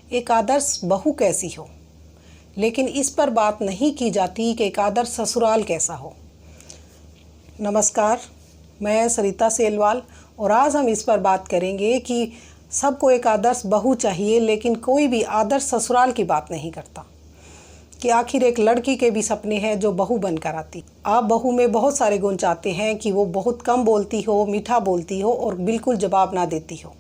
एक आदर्श बहू कैसी हो, लेकिन इस पर बात नहीं की जाती कि एक आदर्श ससुराल कैसा हो। नमस्कार, मैं सरिता सेलवाल और आज हम इस पर बात करेंगे कि सबको एक आदर्श बहू चाहिए, लेकिन कोई भी आदर्श ससुराल की बात नहीं करता कि आखिर एक लड़की के भी सपने हैं जो बहू बनकर आती। आप बहू में बहुत सारे गुण चाहते हैं कि वो बहुत कम बोलती हो, मीठा बोलती हो और बिल्कुल जवाब ना देती हो,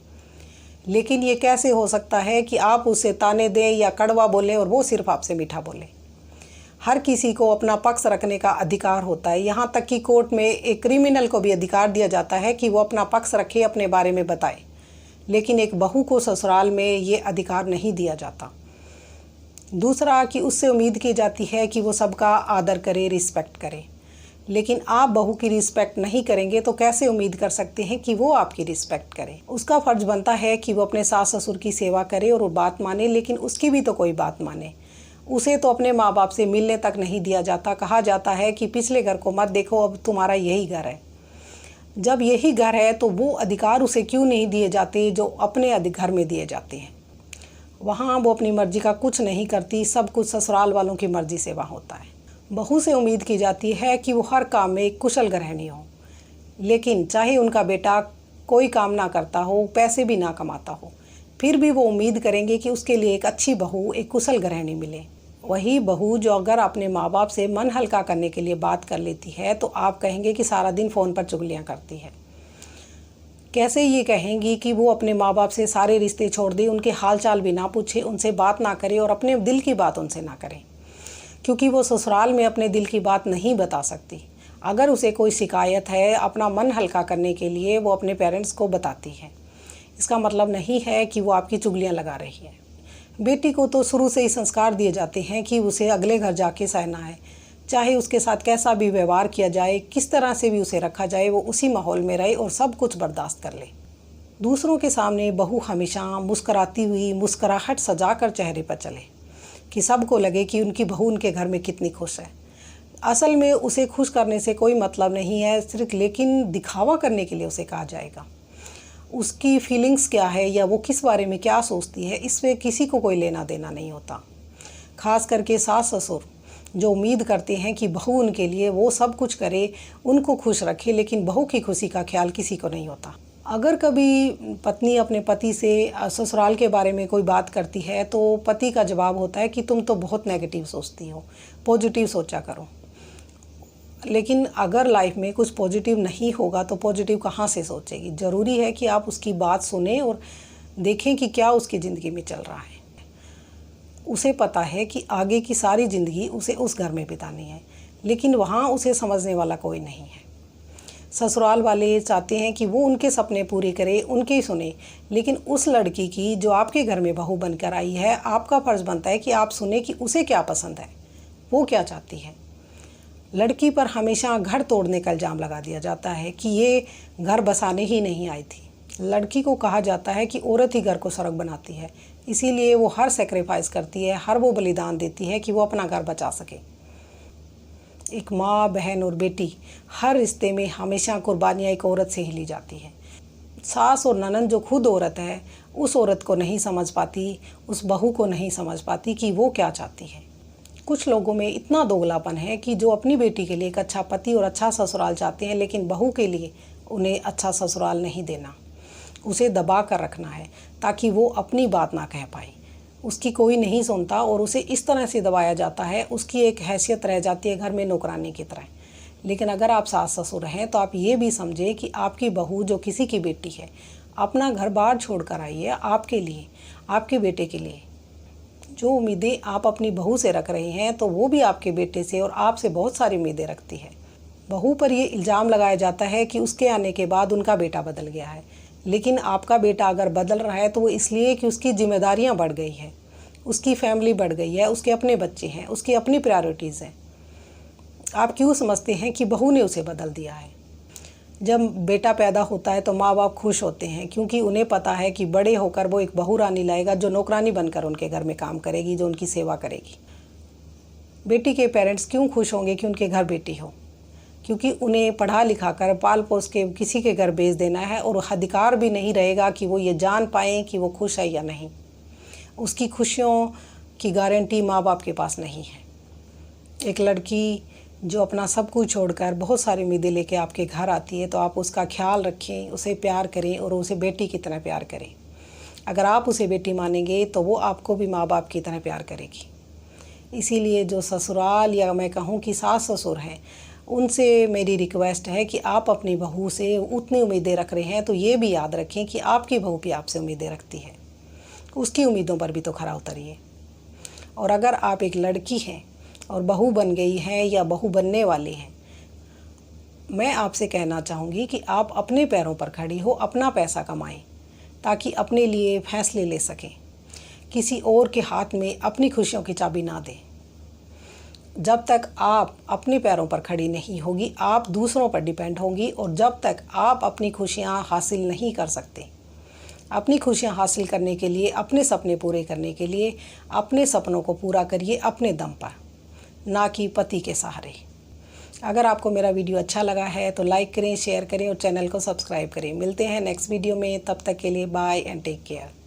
लेकिन ये कैसे हो सकता है कि आप उसे ताने दें या कड़वा बोलें और वो सिर्फ आपसे मीठा बोले। हर किसी को अपना पक्ष रखने का अधिकार होता है, यहाँ तक कि कोर्ट में एक क्रिमिनल को भी अधिकार दिया जाता है कि वो अपना पक्ष रखे, अपने बारे में बताए, लेकिन एक बहू को ससुराल में ये अधिकार नहीं दिया जाता। दूसरा कि उससे उम्मीद की जाती है कि वो सबका आदर करे, रिस्पेक्ट करे, लेकिन आप बहू की रिस्पेक्ट नहीं करेंगे तो कैसे उम्मीद कर सकते हैं कि वो आपकी रिस्पेक्ट करे। उसका फ़र्ज़ बनता है कि वो अपने सास ससुर की सेवा करे और वो बात माने, लेकिन उसकी भी तो कोई बात माने। उसे तो अपने माँ बाप से मिलने तक नहीं दिया जाता। कहा जाता है कि पिछले घर को मत देखो, अब तुम्हारा यही घर है। जब यही घर है तो वो अधिकार उसे क्यों नहीं दिए जाते जो अपने घर में दिए जाते हैं। वहाँ वो अपनी मर्ज़ी का कुछ नहीं करती, सब कुछ ससुराल वालों की मर्ज़ी से वहाँ होता है। बहू से उम्मीद की जाती है कि वो हर काम में एक कुशल गृहिणी हो, लेकिन चाहे उनका बेटा कोई काम ना करता हो, पैसे भी ना कमाता हो, फिर भी वो उम्मीद करेंगे कि उसके लिए एक अच्छी बहू, एक कुशल गृहिणी मिले। वही बहू जो अगर अपने माँ बाप से मन हल्का करने के लिए बात कर लेती है तो आप कहेंगे कि सारा दिन फ़ोन पर चुगलियाँ करती है। कैसे ये कहेंगी कि वो अपने माँ बाप से सारे रिश्ते छोड़ दे, उनके हाल चाल भी ना पूछे, उनसे बात ना करे और अपने दिल की बात उनसे ना करें, क्योंकि वो ससुराल में अपने दिल की बात नहीं बता सकती। अगर उसे कोई शिकायत है, अपना मन हल्का करने के लिए वो अपने पेरेंट्स को बताती है। इसका मतलब नहीं है कि वो आपकी चुगलियाँ लगा रही है। बेटी को तो शुरू से ही संस्कार दिए जाते हैं कि उसे अगले घर जाके सहना है, चाहे उसके साथ कैसा भी व्यवहार किया जाए, किस तरह से भी उसे रखा जाए, वो उसी माहौल में रहे और सब कुछ बर्दाश्त कर ले। दूसरों के सामने बहू हमेशा मुस्कराती हुई, मुस्कुराहट सजा कर चेहरे पर चले कि सबको लगे कि उनकी बहू उनके घर में कितनी खुश है। असल में उसे खुश करने से कोई मतलब नहीं है, सिर्फ लेकिन दिखावा करने के लिए उसे कहा जाएगा। उसकी फीलिंग्स क्या है या वो किस बारे में क्या सोचती है, इसमें किसी को कोई लेना देना नहीं होता। खास करके सास ससुर जो उम्मीद करते हैं कि बहू उनके लिए वो सब कुछ करे, उनको खुश रखे, लेकिन बहू की खुशी का ख्याल किसी को नहीं होता। अगर कभी पत्नी अपने पति से ससुराल के बारे में कोई बात करती है तो पति का जवाब होता है कि तुम तो बहुत नेगेटिव सोचती हो, पॉजिटिव सोचा करो। लेकिन अगर लाइफ में कुछ पॉजिटिव नहीं होगा तो पॉजिटिव कहाँ से सोचेगी। ज़रूरी है कि आप उसकी बात सुने और देखें कि क्या उसकी ज़िंदगी में चल रहा है। उसे पता है कि आगे की सारी ज़िंदगी उसे उस घर में बितानी है, लेकिन वहाँ उसे समझने वाला कोई नहीं है। ससुराल वाले चाहते हैं कि वो उनके सपने पूरे करे, उनके ही सुने, लेकिन उस लड़की की जो आपके घर में बहू बनकर आई है, आपका फ़र्ज़ बनता है कि आप सुने कि उसे क्या पसंद है, वो क्या चाहती है। लड़की पर हमेशा घर तोड़ने का इल्ज़ाम लगा दिया जाता है कि ये घर बसाने ही नहीं आई थी। लड़की को कहा जाता है कि औरत ही घर को स्वर्ग बनाती है, इसीलिए वो हर सेक्रीफाइस करती है, हर वो बलिदान देती है कि वो अपना घर बचा सके। एक माँ, बहन और बेटी, हर रिश्ते में हमेशा कुर्बानियाँ एक औरत से ही ली जाती है। सास और ननद जो खुद औरत है, उस औरत को नहीं समझ पाती, उस बहू को नहीं समझ पाती कि वो क्या चाहती है। कुछ लोगों में इतना दोगलापन है कि जो अपनी बेटी के लिए एक अच्छा पति और अच्छा ससुराल चाहते हैं, लेकिन बहू के लिए उन्हें अच्छा ससुराल नहीं देना, उसे दबा कर रखना है ताकि वो अपनी बात ना कह पाए। उसकी कोई नहीं सुनता और उसे इस तरह से दबाया जाता है, उसकी एक हैसियत रह जाती है घर में नौकरानी की तरह। लेकिन अगर आप सास ससुर हैं तो आप ये भी समझे कि आपकी बहू जो किसी की बेटी है, अपना घर बार छोड़ कर आई है आपके लिए, आपके बेटे के लिए। जो उम्मीदें आप अपनी बहू से रख रहे हैं तो वो भी आपके बेटे से और आपसे बहुत सारी उम्मीदें रखती है। बहू पर ये इल्ज़ाम लगाया जाता है कि उसके आने के बाद उनका बेटा बदल गया है, लेकिन आपका बेटा अगर बदल रहा है तो वो इसलिए कि उसकी जिम्मेदारियां बढ़ गई हैं, उसकी फैमिली बढ़ गई है, उसके अपने बच्चे हैं, उसकी अपनी प्रायोरिटीज़ हैं। आप क्यों समझते हैं कि बहू ने उसे बदल दिया है। जब बेटा पैदा होता है तो माँ बाप खुश होते हैं, क्योंकि उन्हें पता है कि बड़े होकर वो एक बहू रानी लाएगा जो नौकरानी बनकर उनके घर में काम करेगी, जो उनकी सेवा करेगी। बेटी के पेरेंट्स क्यों खुश होंगे कि उनके घर बेटी हो, क्योंकि उन्हें पढ़ा लिखा कर पाल पोस के किसी के घर भेज देना है और अधिकार भी नहीं रहेगा कि वो ये जान पाएँ कि वो खुश है या नहीं। उसकी खुशियों की गारंटी माँ बाप के पास नहीं है। एक लड़की जो अपना सब कुछ छोड़कर बहुत सारी उम्मीदें लेके आपके घर आती है तो आप उसका ख्याल रखें, उसे प्यार करें और उसे बेटी की तरह प्यार करें। अगर आप उसे बेटी मानेंगे तो वो आपको भी माँ बाप की तरह प्यार करेगी। इसीलिए जो ससुराल या मैं कहूँ कि सास ससुर हैं, उनसे मेरी रिक्वेस्ट है कि आप अपनी बहू से उतनी उम्मीदें रख रहे हैं तो ये भी याद रखें कि आपकी बहू भी आपसे उम्मीदें रखती है। उसकी उम्मीदों पर भी तो खरा उतरिए। और अगर आप एक लड़की हैं और बहू बन गई हैं या बहू बनने वाली हैं, मैं आपसे कहना चाहूँगी कि आप अपने पैरों पर खड़ी हो, अपना पैसा कमाएं ताकि अपने लिए फैसले ले सकें। किसी और के हाथ में अपनी खुशियों की चाबी ना दें। जब तक आप अपने पैरों पर खड़ी नहीं होगी, आप दूसरों पर डिपेंड होंगी। और जब तक आप अपनी खुशियाँ हासिल नहीं कर सकते, अपनी खुशियाँ हासिल करने के लिए, अपने सपने पूरे करने के लिए, अपने सपनों को पूरा करिए अपने दम पर, ना कि पति के सहारे। अगर आपको मेरा वीडियो अच्छा लगा है तो लाइक करें, शेयर करें और चैनल को सब्सक्राइब करें। मिलते हैं नेक्स्ट वीडियो में, तब तक के लिए बाय एंड टेक केयर।